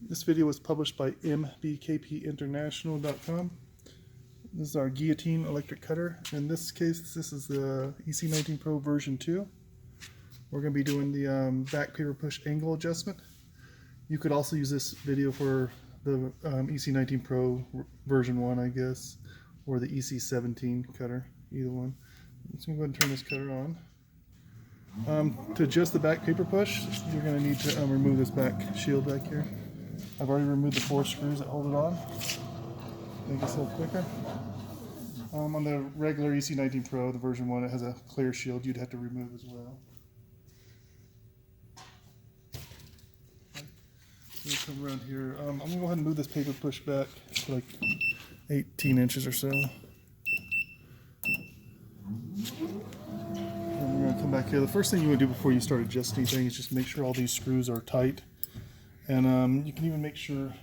This video was published by mbkpinternational.com. This is our Guillotine electric cutter. In this case, this is the EC19 Pro version 2. We're going to be doing the back paper push angle adjustment. You could also use this video for the EC19 Pro version 1, I guess, or the EC17 cutter, either one. So I'm going to go ahead and turn this cutter on. To adjust the back paper push, you're going to need to remove this back shield back here. I've already removed the 4 screws that hold it on. Make this a little quicker. On the regular EC19 Pro, the version 1, it has a clear shield you'd have to remove as well. So come around here. I'm going to go ahead and move this paper push back to like 18 inches or so. And we're going to come back here. The first thing you want to do before you start adjusting anything is just make sure all these screws are tight. And you can even make sure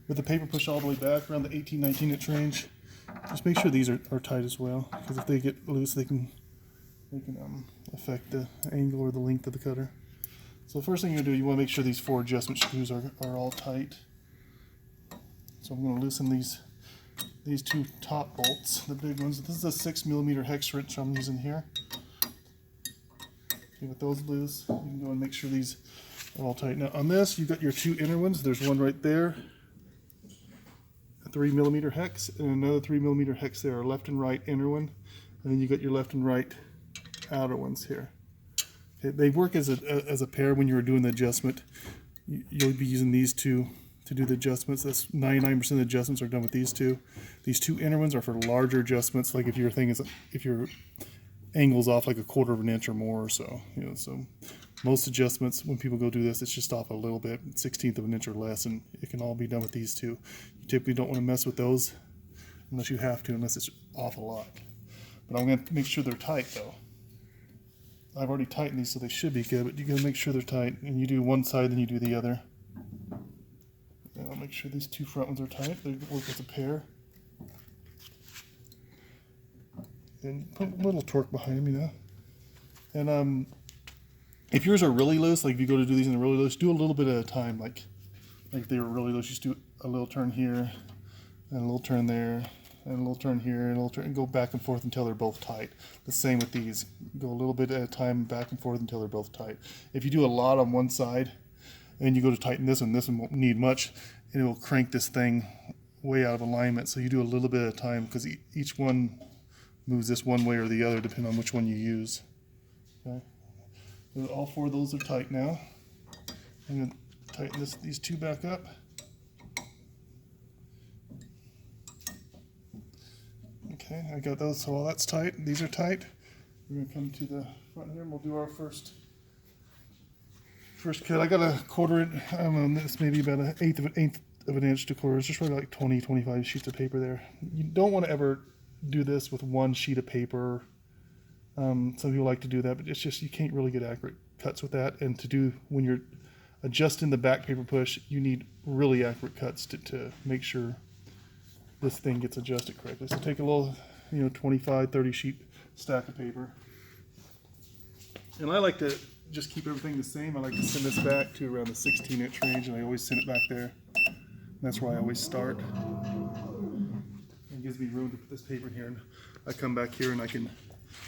with the paper push all the way back around the 18-19 inch range, just make sure these are tight as well, because if they get loose they can affect the angle or the length of the cutter. So the first thing you do, you want to make sure these 4 adjustment screws are all tight. So I'm going to loosen these 2 top bolts, the big ones. This is a 6mm hex wrench I'm using here. Okay, with those loose, you can go and make sure these are all tight. Now on this, you've got your 2 inner ones. There's one right there, a 3mm hex, and another 3mm hex there, a left and right inner one, and then you got your left and right outer ones here. Okay, they work as a pair when you're doing the adjustment. You'll be using these two to do the adjustments. That's 99% of the adjustments are done with these two. These 2 inner ones are for larger adjustments, like if your angle's off like 1/4 of an inch or more or so. So most adjustments, when people go do this, it's just off a little bit, 1/16 of an inch or less, and it can all be done with these 2. You typically don't want to mess with those unless you have to, unless it's off a lot. But I'm going to make sure they're tight though. I've already tightened these, so they should be good, but you got to make sure they're tight. And you do one side, then you do the other. And I'll make sure these 2 front ones are tight. They work as a pair. And put a little torque behind them, you know. And if yours are really loose, like if you go to do these and they're really loose, do a little bit at a time. Like if they were really loose, just do a little turn here, and a little turn there, and a little turn here, and a little turn, and go back and forth until they're both tight. The same with these. Go a little bit at a time, back and forth until they're both tight. If you do a lot on one side, and you go to tighten this one won't need much, and it will crank this thing way out of alignment. So you do a little bit at a time, because each one moves this one way or the other depending on which one you use. Okay. So all 4 of those are tight now. I'm going to tighten these 2 back up. Okay, I got those, so all that's tight. These are tight. We're going to come to the front here and we'll do our first cut. I got a 1/4 inch, I don't know, this maybe about 1/8 of an inch to 1/4. It's just probably like 20-25 sheets of paper there. You don't want to ever do this with 1 sheet of paper. Some people like to do that, but it's just you can't really get accurate cuts with that. And to do when you're adjusting the back paper push, you need really accurate cuts to make sure this thing gets adjusted correctly. So take a little, 25-30 sheet stack of paper. And I like to just keep everything the same. I like to send this back to around the 16-inch range, and I always send it back there. And that's where I always start. It gives me room to put this paper in here, and I come back here and I can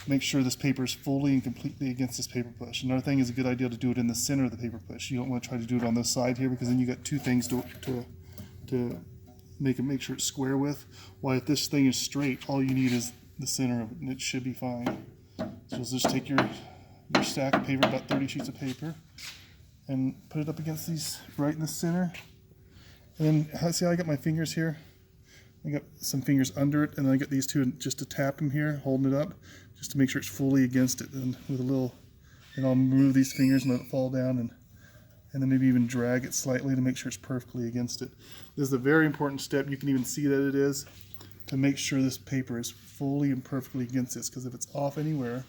make sure this paper is fully and completely against this paper push. Another thing is a good idea to do it in the center of the paper push. You don't want to try to do it on this side here, because then you got 2 things to make sure it's square with. Why, if this thing is straight, all you need is the center of it, and it should be fine. So just take your stack of paper, about 30 sheets of paper, and put it up against these right in the center. And then see how I got my fingers here? I got some fingers under it, and then I got these 2 just to tap them here, holding it up, just to make sure it's fully against it. And with a little, and I'll move these fingers and let it fall down, and then maybe even drag it slightly to make sure it's perfectly against it. This is a very important step. You can even see that it is, to make sure this paper is fully and perfectly against this, because if it's off anywhere,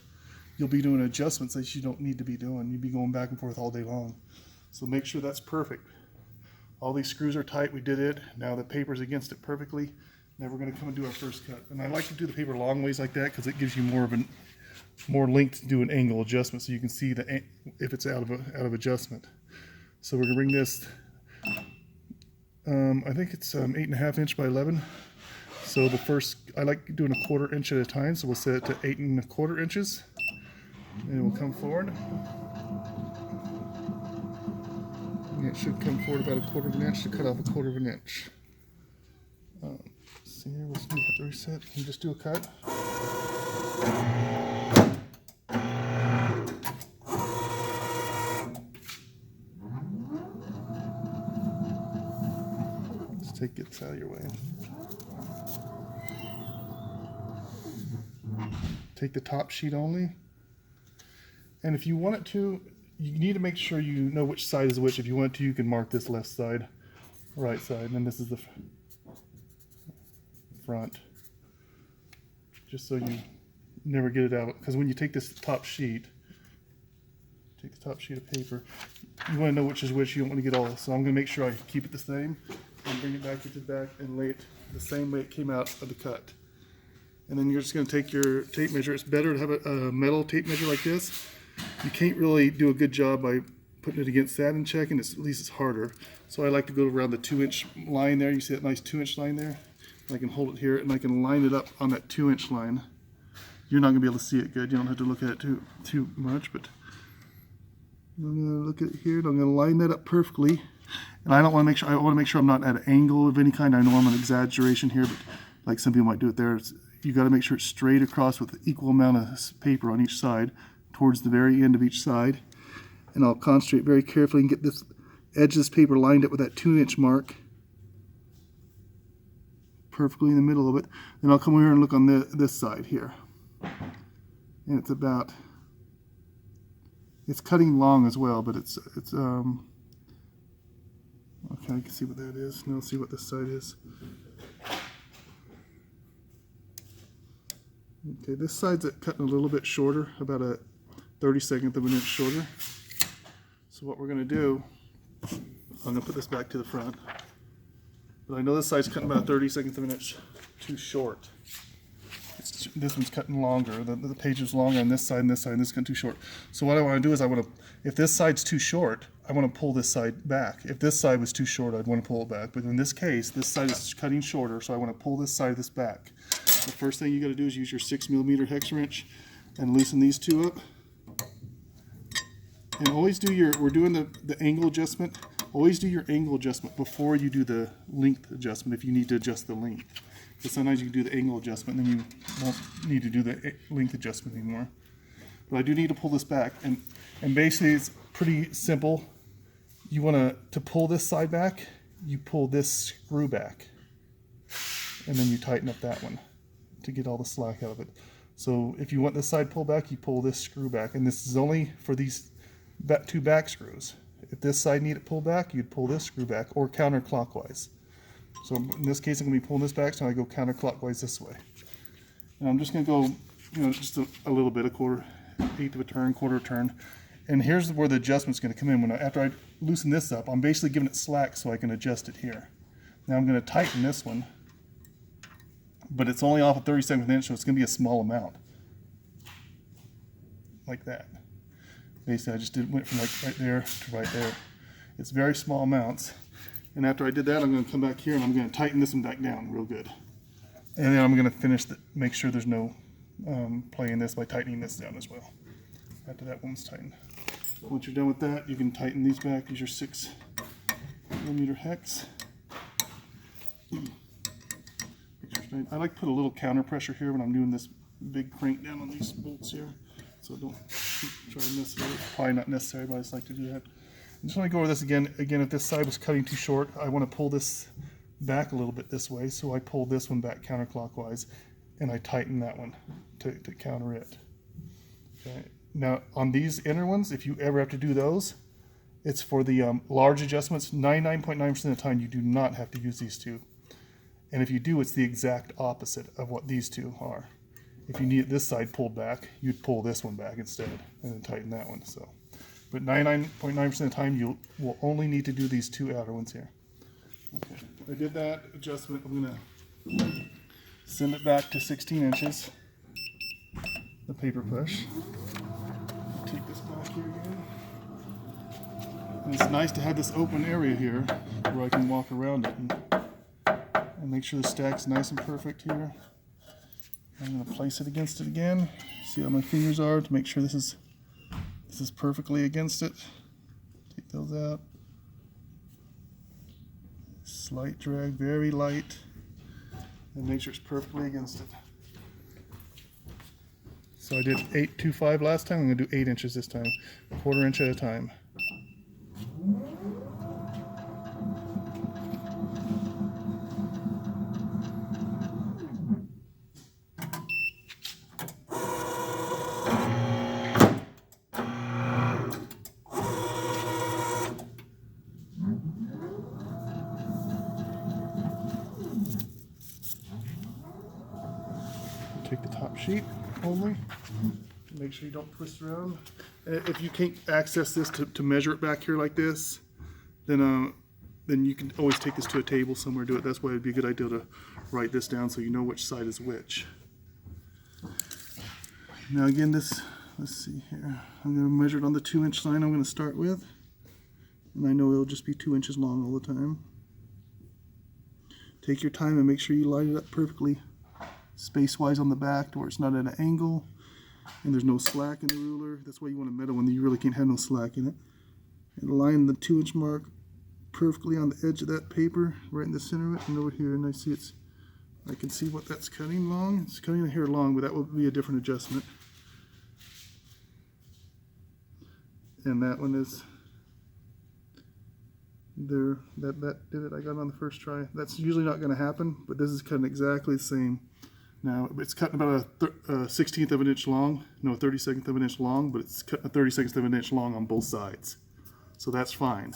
you'll be doing adjustments that you don't need to be doing. You'll be going back and forth all day long. So make sure that's perfect. All these screws are tight, we did it. Now the paper's against it perfectly. Now we're going to come and do our first cut. And I like to do the paper long ways like that, because it gives you more length to do an angle adjustment, so you can see if it's out of adjustment. So we're going to bring this I think it's 8.5 inch by 11. So the first, I like doing 1/4 inch at a time, so we'll set it to 8.25 inches. And we'll come forward. And it should come forward about 1/4 inch to cut off 1/4 inch. See here, we'll have to reset and just do a cut. Get this out of your way. Take the top sheet only. And if you want it to, you need to make sure you know which side is which. If you want to, you can mark this left side, right side, and then this is the front. Just so you never get it out. Because when you take this top sheet, take the top sheet of paper, you want to know which is which. You don't want to get all this. So I'm going to make sure I keep it the same. And bring it back into the back and lay it the same way it came out of the cut. And then you're just going to take your tape measure. It's better to have a metal tape measure like this. You can't really do a good job by putting it against that and checking. At least it's harder. So I like to go around the 2-inch line there. You see that nice 2-inch line there? I can hold it here and I can line it up on that 2-inch line. You're not going to be able to see it good. You don't have to look at it too much, but I'm going to look at it here and I'm going to line that up perfectly. And I want to make sure I'm not at an angle of any kind. I know I'm an exaggeration here, but like some people might do it there. You got to make sure it's straight across with equal amount of paper on each side towards the very end of each side. And I'll concentrate very carefully and get this edge of this paper lined up with that 2-inch mark perfectly in the middle of it. Then I'll come over here and look on this side here. And it's cutting long as well, but it's okay, I can see what that is. Now let's see what this side is. Okay, this side's cutting a little bit shorter, about a 32nd of an inch shorter. So what we're going to do, I'm going to put this back to the front. But I know this side's cutting about 32nd of an inch too short. This one's cutting longer. The page is longer on this side and this side, and this is cutting too short. So what I want to do is if this side's too short, I want to pull this side back. If this side was too short, I'd want to pull it back. But in this case, this side is cutting shorter, so I want to pull this side of this back. The first thing you got to do is use your 6mm hex wrench and loosen these two up. And always do we're doing the angle adjustment. Always do your angle adjustment before you do the length adjustment if you need to adjust the length. Because sometimes you can do the angle adjustment and then you won't need to do the length adjustment anymore. But I do need to pull this back, and basically it's pretty simple. You want to pull this side back, you pull this screw back, and then you tighten up that one to get all the slack out of it. So if you want this side pulled back, you pull this screw back, and this is only for these 2 back screws. If this side needed pulled back, you'd pull this screw back, or counterclockwise. So in this case, I'm going to be pulling this back, so I go counterclockwise this way. And I'm just going to go, just a little bit, 1/4 of a turn, 1/4 turn. And here's where the adjustment's going to come in. After I loosen this up, I'm basically giving it slack so I can adjust it here. Now I'm going to tighten this one, but it's only off a 32nd of an inch, so it's going to be a small amount, like that. Basically, I just went from like right there to right there. It's very small amounts. And after I did that, I'm going to come back here and I'm going to tighten this one back down real good. And then I'm going to finish make sure there's no play in this by tightening this down as well. After that one's tightened. Once you're done with that, you can tighten these back. Use your 6mm hex. I like to put a little counter pressure here when I'm doing this big crank down on these bolts here, so don't try to mess it up. Probably not necessary, but I just like to do that. I just want to go over this again. Again, if this side was cutting too short, I want to pull this back a little bit this way, so I pull this one back counterclockwise, and I tighten that one to counter it. Okay. Now, on these inner ones, if you ever have to do those, it's for the large adjustments. 99.9% of the time, you do not have to use these two. And if you do, it's the exact opposite of what these two are. If you need this side pulled back, you'd pull this one back instead, and then tighten that one. So, but 99.9% of the time, you will only need to do these 2 outer ones here. Okay, I did that adjustment. I'm gonna send it back to 16 inches. The paper push. Take this back here again. And it's nice to have this open area here where I can walk around it and make sure the stack's nice and perfect here. I'm going to place it against it again. See how my fingers are to make sure this is perfectly against it. Take those out. Slight drag, very light, and make sure it's perfectly against it. So I did 825 last time. I'm going to do 8 inches this time, 1/4 inch at a time. Take the top sheet only. Make sure you don't twist around. And if you can't access this to measure it back here like this, then you can always take this to a table somewhere and do it. That's why it'd be a good idea to write this down so you know which side is which. Now again, let's see here. I'm going to measure it on the 2-inch line I'm going to start with. And I know it'll just be 2 inches long all the time. Take your time and make sure you line it up perfectly space-wise on the back to where it's not at an angle and there's no slack in the ruler. That's why you want a metal one that you really can't have no slack in it. And line the 2-inch mark perfectly on the edge of that paper, right in the center of it, and over here. And I can see what that's cutting long. It's cutting the hair long, but that will be a different adjustment. And that one is there. That did it. I got it on the first try. That's usually not going to happen, but this is cutting exactly the same. Now, it's cutting about a 1/16 of an inch long, no, a 32nd of an inch long, but it's cutting a 32nd of an inch long on both sides. So that's fine.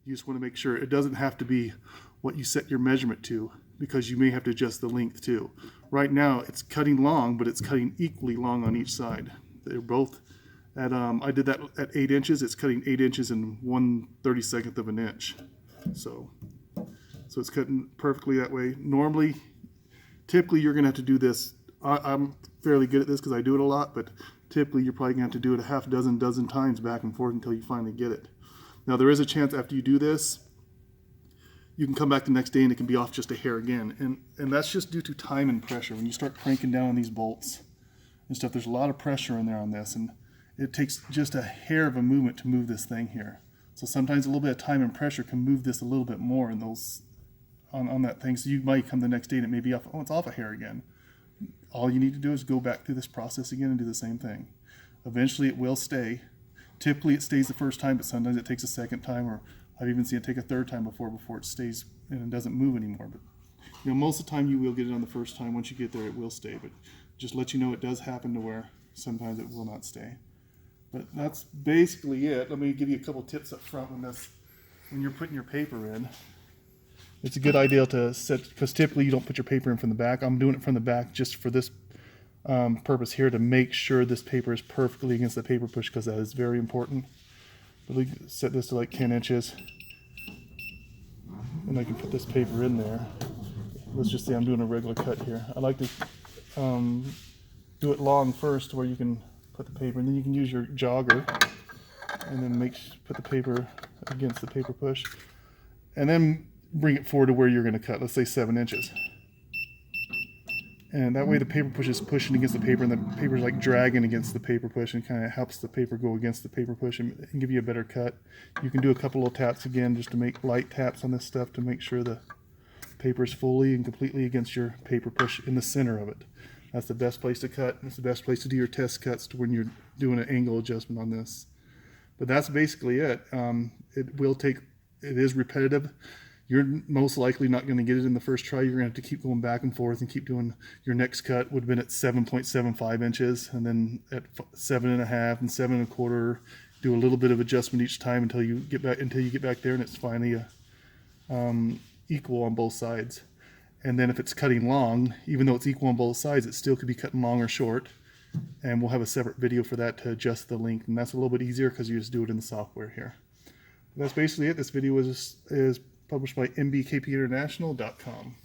You just want to make sure it doesn't have to be what you set your measurement to, because you may have to adjust the length too. Right now, it's cutting long, but it's cutting equally long on each side. They're both at, I did that at 8 inches. It's cutting 8 inches in 1/32 of an inch. So it's cutting perfectly that way. Typically, you're going to have to do this. I'm fairly good at this because I do it a lot, but typically you're probably going to have to do it a half dozen times back and forth until you finally get it. Now, there is a chance after you do this, you can come back the next day and it can be off just a hair again. And that's just due to time and pressure. When you start cranking down on these bolts and stuff, there's a lot of pressure in there on this, and it takes just a hair of a movement to move this thing here. So sometimes a little bit of time and pressure can move this a little bit more in those on that thing. So you might come the next day and it may be off. Oh, it's off a hair again. All you need to do is go back through this process again and do the same thing. Eventually it will stay. Typically it stays the first time, but sometimes it takes a second time, or I've even seen it take a third time before it stays and it doesn't move anymore. But most of the time you will get it on the first time. Once you get there, it will stay. But just let you know, it does happen to where sometimes it will not stay. But that's basically it. Let me give you a couple tips up front when you're putting your paper in. It's a good idea to set, because typically you don't put your paper in from the back. I'm doing it from the back just for this purpose here, to make sure this paper is perfectly against the paper push, because that is very important. Really set this to like 10 inches. And I can put this paper in there. Let's just say I'm doing a regular cut here. I like to do it long first, where you can put the paper, and then you can use your jogger and then put the paper against the paper push, and then bring it forward to where you're going to cut, let's say 7 inches. And that way the paper push is pushing against the paper, and the paper's like dragging against the paper push, and kind of helps the paper go against the paper push and give you a better cut. You can do a couple of taps again, just to make light taps on this stuff to make sure the paper is fully and completely against your paper push in the center of it. That's the best place to cut. It's the best place to do your test cuts, to when you're doing an angle adjustment on this. But that's basically it. It is repetitive. You're most likely not going to get it in the first try. You're going to have to keep going back and forth and keep doing. Your next cut would have been at 7.75 inches, and then at 7.5 and 7.25. Do a little bit of adjustment each time until you get back there, and it's finally equal on both sides. And then if it's cutting long, even though it's equal on both sides, it still could be cutting long or short. And we'll have a separate video for that to adjust the length, and that's a little bit easier because you just do it in the software here. That's basically it. This video is published by mbkpinternational.com.